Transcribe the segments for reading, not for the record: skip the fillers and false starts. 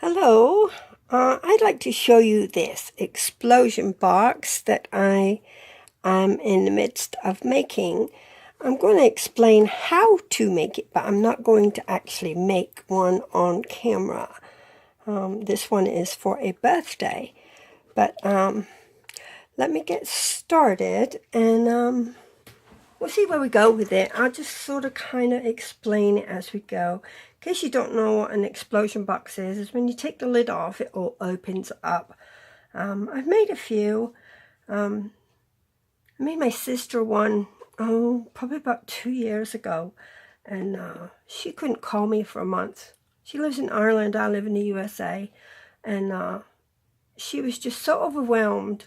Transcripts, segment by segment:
Hello, I'd like to show you this explosion box that I am in the midst of making. I'm going to explain how to make it, but I'm not going to actually make one on camera. This one is for a birthday, but let me get started and we'll see where we go with it. I'll just sort of kind of explain it as we go. In case you don't know what an explosion box is when you take the lid off, it all opens up. I've made a few. I made my sister one, probably about 2 years ago. And she couldn't call me for a month. She lives in Ireland, I live in the USA. And she was just so overwhelmed.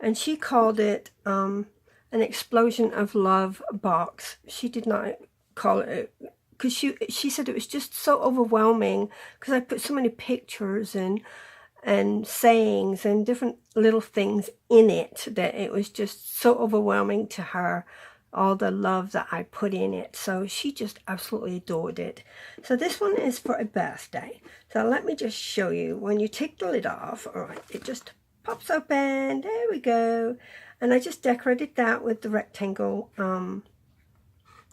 And she called it an explosion of love box. She did not call it, because she said it was just so overwhelming because I put so many pictures and sayings and different little things in it that it was just so overwhelming to her, all the love that I put in it. So she just absolutely adored it. So this one is for a birthday. So let me just show you. When you take the lid off, all right, it just pops open. There we go. And I just decorated that with the rectangle,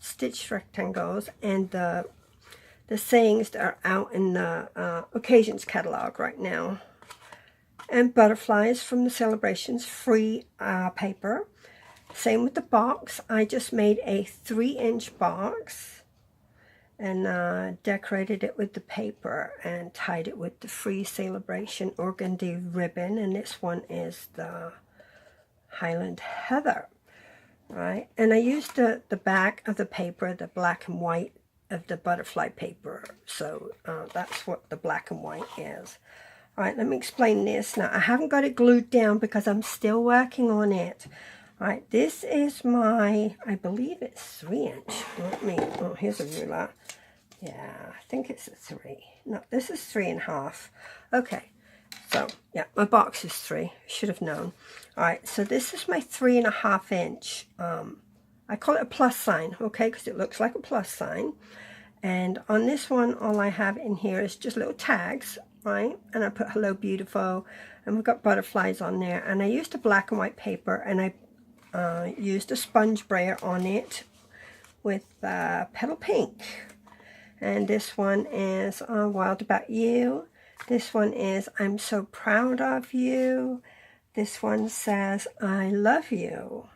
stitched rectangles, and the sayings that are out in the occasions catalog right now. And butterflies from the Sale-A-Bration's free paper. Same with the box. I just made a 3-inch box and decorated it with the paper and tied it with the free Sale-A-Bration organdy ribbon. And this one is the Highland Heather, right? And I used the back of the paper, the black and white of the butterfly paper. So that's what the black and white is. All right, let me explain this. Now, I haven't got it glued down because I'm still working on it. All right, this is my, I believe it's 3-inch. Oh, here's a ruler. Yeah, I think it's a 3. No, this is 3.5. Okay, so yeah, my box is 3. Should have known. All right, so this is my 3.5-inch. I call it a plus sign, okay, because it looks like a plus sign. And on this one, all I have in here is just little tags, right? And I put hello beautiful, and we've got butterflies on there. And I used a black and white paper, and I used a sponge brayer on it with petal pink. And this one is Wild About You. This one is I'm So Proud of You. This one says I love you.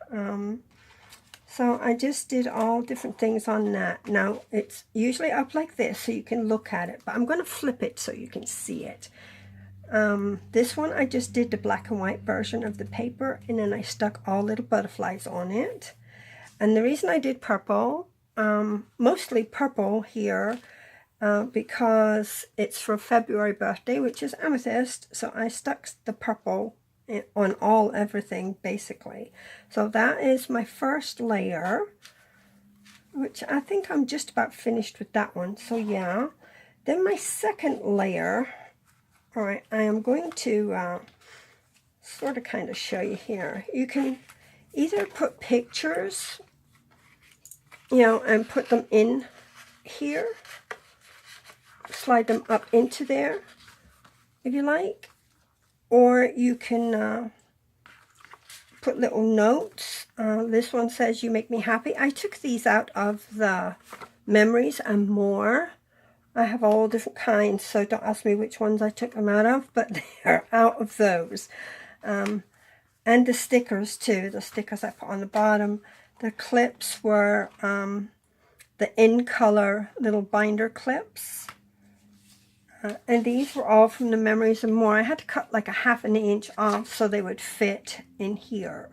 So I just did all different things on that. Now, it's usually up like this so you can look at it, but I'm going to flip it so you can see it. This one, I just did the black and white version of the paper, and then I stuck all little butterflies on it. And the reason I did purple, mostly purple here, because it's for February birthday, which is amethyst, so I stuck the purple on everything basically. So that is my first layer, which I think I'm just about finished with that one. So yeah, then my second layer, all right, I am going to sort of kind of show you here. You can either put pictures, you know, and put them in here, slide them up into there if you like. Or you can put little notes. This one says, you make me happy. I took these out of the memories and more. I have all different kinds, so don't ask me which ones I took them out of, but they're out of those. And the stickers too, the stickers I put on the bottom. The clips were the in color little binder clips. And these were all from the memories and more. I had to cut like a 1/2 inch off so they would fit in here.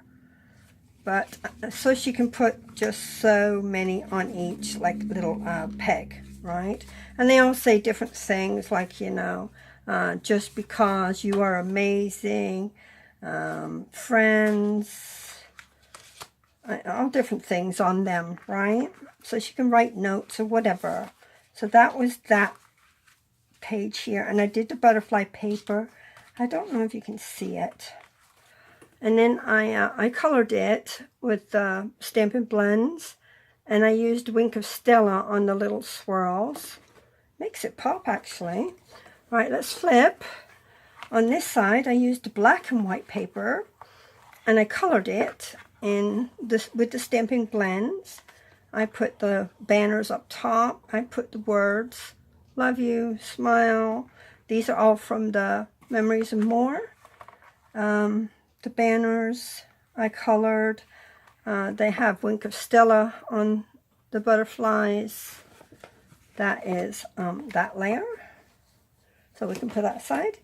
But so she can put just so many on each, like little peg, right? And they all say different things, like, you know, just because you are amazing, friends, all different things on them, right? So she can write notes or whatever. So that was that page here, and I did the butterfly paper. I don't know if you can see it. And then I colored it with Stampin' Blends, and I used Wink of Stella on the little swirls. Makes it pop, actually. Right, let's flip. On this side, I used black and white paper, and I colored it in this with the stamping blends. I put the banners up top. I put the words, love you, smile. These are all from the Memories and More. The banners I colored. They have Wink of Stella on the butterflies. That is that layer. So we can put that aside.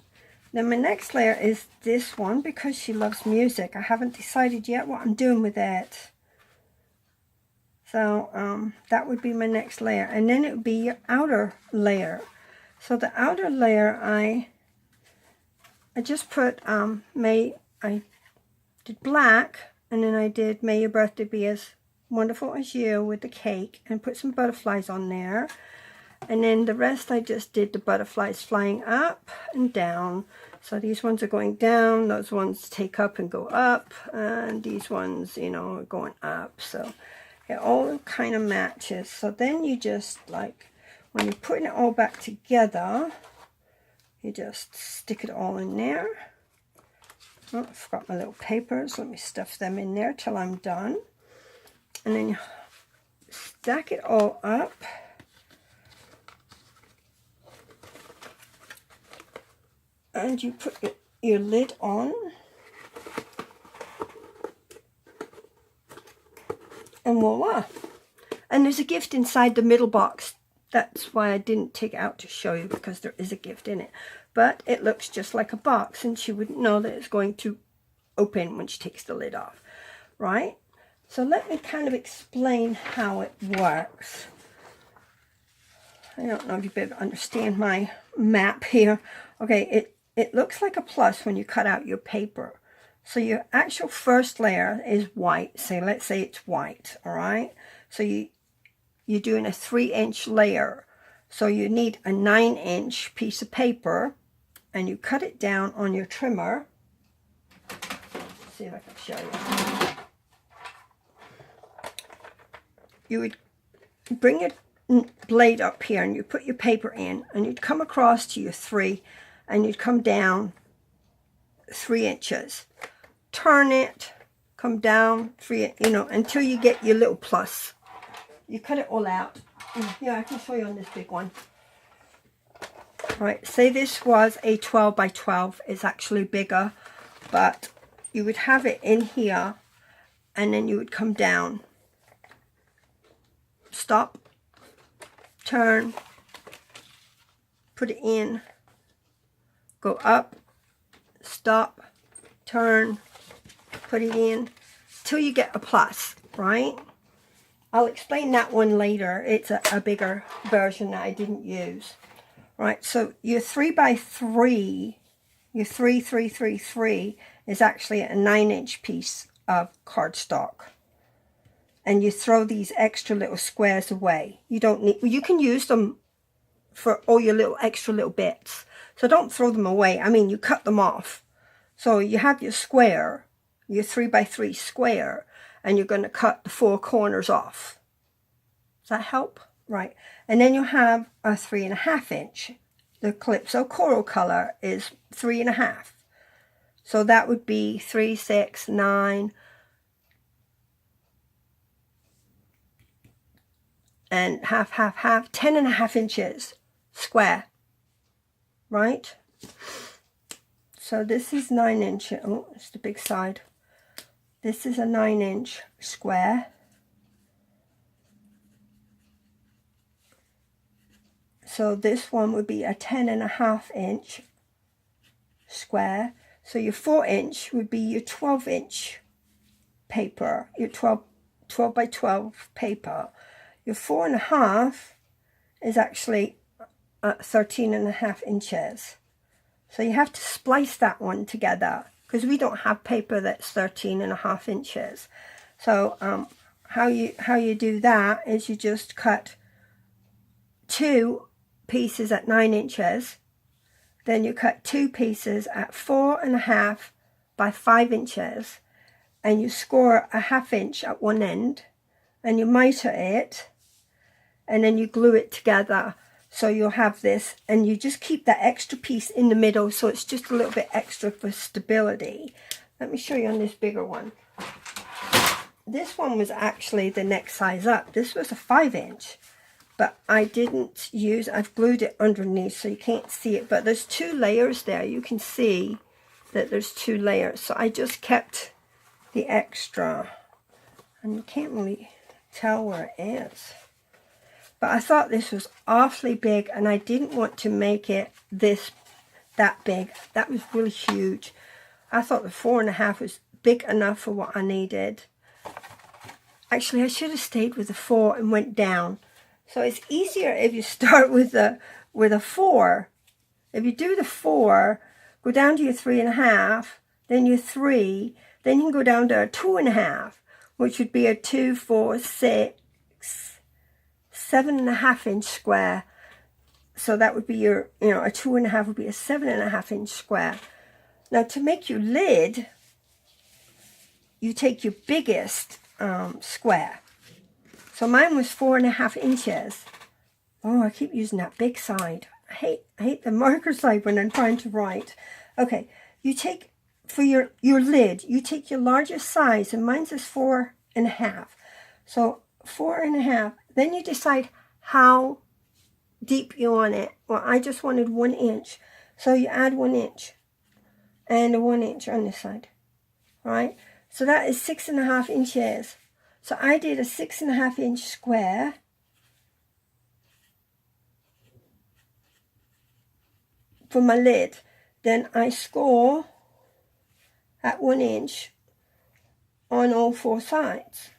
Then my next layer is this one because she loves music. I haven't decided yet what I'm doing with it. So that would be my next layer. And then it would be your outer layer. So the outer layer, I just put, I did black, and then I did May Your Birthday Be As Wonderful As You with the cake, and put some butterflies on there. And then the rest I just did the butterflies flying up and down. So these ones are going down, those ones take up and go up, and these ones, you know, are going up. So it all kind of matches. So then you just, like, when you're putting it all back together, you just stick it all in there. Oh, I forgot my little papers. Let me stuff them in there till I'm done. And then you stack it all up. And you put your lid on. And voila. And there's a gift inside the middle box. That's why I didn't take it out to show you, because there is a gift in it. But it looks just like a box, and she wouldn't know that it's going to open when she takes the lid off. Right? So let me kind of explain how it works. I don't know if you'll be able to understand my map here. Okay, it looks like a plus when you cut out your paper. So your actual first layer is white. Say, let's say it's white, all right? So you're doing a 3-inch layer. So you need a 9-inch piece of paper, and you cut it down on your trimmer. Let's see if I can show you. You would bring your blade up here, and you put your paper in, and you'd come across to your 3, and you'd come down 3 inches. Turn it, come down 3, you know, until you get your little plus. You cut it all out. Yeah, I can show you on this big one. Right, say this was a 12 by 12. It's actually bigger, but you would have it in here, and then you would come down. Stop, turn, put it in, go up, stop, turn, put it in, till you get a plus, right? I'll explain that one later. It's a bigger version that I didn't use. Right, so your 3 by 3, your 3, 3, 3, 3 is actually a 9-inch piece of cardstock. And you throw these extra little squares away. You don't need, you can use them for all your little extra little bits. So don't throw them away. I mean, you cut them off. So you have your square, your 3 by 3 square, and you're going to cut the 4 corners off. Does that help? Right. And then you have a 3.5 inch. The Calypso Coral color is 3.5. So that would be 3, 6, 9, and half, 10.5 inches square. Right? So this is 9 inches. Oh, it's the big side. This is a 9-inch square. So this one would be a 10.5 inch square. So your 4-inch would be your 12-inch paper, your 12 by 12 paper. Your 4.5 is actually 13.5 inches. So you have to splice that one together, because we don't have paper that's 13.5 inches. So how you do that is you just cut 2 pieces at 9 inches, then you cut 2 pieces at 4.5 by 5 inches, and you score a 1/2 inch at one end, and you miter it, and then you glue it together. So you'll have this, and you just keep that extra piece in the middle, so it's just a little bit extra for stability. Let me show you on this bigger one. This one was actually the next size up. This was a 5-inch, but I didn't use, I've glued it underneath so you can't see it, but there's 2 layers there. You can see that there's 2 layers. So I just kept the extra, and you can't really tell where it is. But I thought this was awfully big, and I didn't want to make it that big. That was really huge. I thought the 4.5 was big enough for what I needed. Actually, I should have stayed with the 4 and went down. So it's easier if you start with a 4. If you do the 4, go down to your 3.5, then your 3, then you can go down to a 2.5, which would be a 2, 4, 6, 7.5-inch square. So that would be your, a 2.5 would be a 7.5-inch square. Now to make your lid, you take your biggest square. So mine was 4.5 inches. Oh, I keep using that big side. I hate the marker side when I'm trying to write. Okay, you take, for your lid, you take your largest size, and mine's is 4.5. So 4.5. Then you decide how deep you want it. Well, I just wanted 1 inch. So you add 1 inch and a 1 inch on this side. All right? So that is 6.5 inches. So I did a 6.5-inch square. For my lid. Then I score at 1 inch on all 4 sides.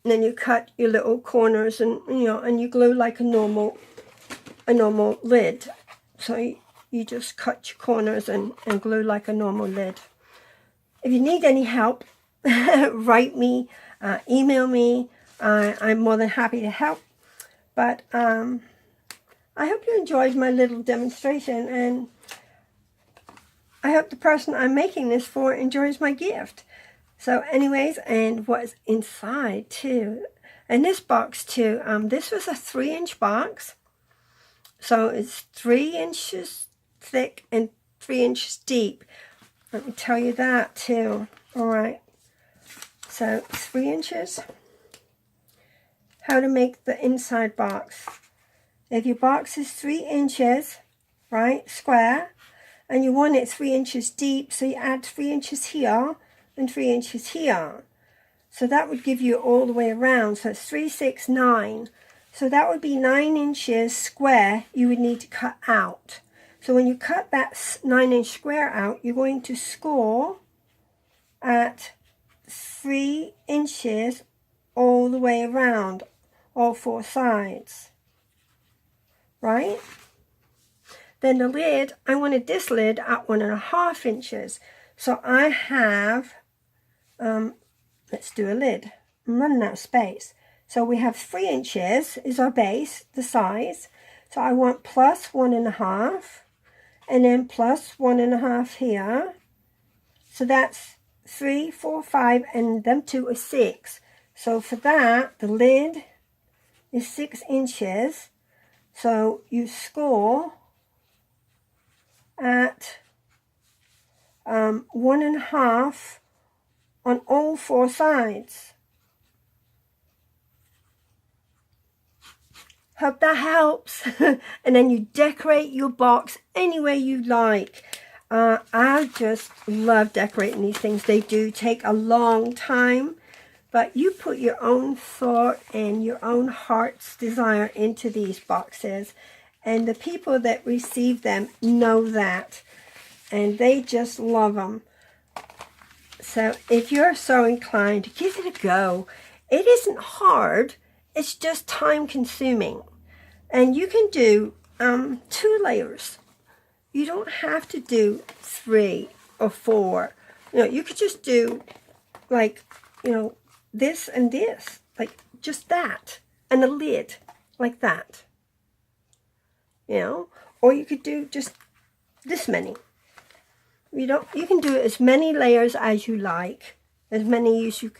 And then you cut your little corners, and and you glue like a normal lid. So you just cut your corners and glue like a normal lid. If you need any help, write me, email me. I'm more than happy to help. But I hope you enjoyed my little demonstration, and I hope the person I'm making this for enjoys my gift. So anyways, and what's inside too, and this box too, this was a 3-inch box. So it's 3 inches thick and 3 inches deep. Let me tell you that too. All right. So 3 inches. How to make the inside box. If your box is 3 inches, right, square, and you want it 3 inches deep, so you add 3 inches here and 3 inches here. So that would give you all the way around. So it's 3, 6, 9. So that would be 9 inches square you would need to cut out. So when you cut that 9-inch square out, you're going to score at 3 inches all the way around, all 4 sides. Right? Then the lid, I wanted this lid at 1.5 inches. So I have, let's do a lid. I'm running out of space. So we have 3 inches is our base, the size. So I want plus 1.5, and then plus 1.5 here. So that's 3, 4, 5, and them 2 are 6. So for that, the lid is 6 inches. So you score at 1.5 on all 4 sides. Hope that helps. And then you decorate your box any way you like. I just love decorating these things. They do take a long time, but you put your own thought and your own heart's desire into these boxes, and the people that receive them know that, and they just love them. So if you're so inclined, give it a go. It isn't hard, it's just time consuming. And you can do 2 layers. You don't have to do 3 or 4. You could just do like, this and this, like just that, and a lid like that, or you could do just this many. You can do as many layers as you like, as many as you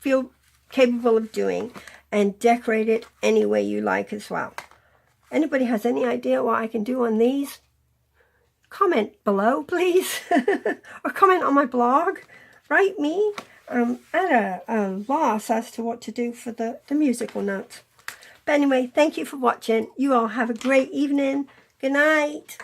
feel capable of doing, and decorate it any way you like as well. Anybody has any idea what I can do on these? Comment below, please. Or comment on my blog. Write me. At a loss as to what to do for the musical notes. But anyway, thank you for watching. You all have a great evening. Good night.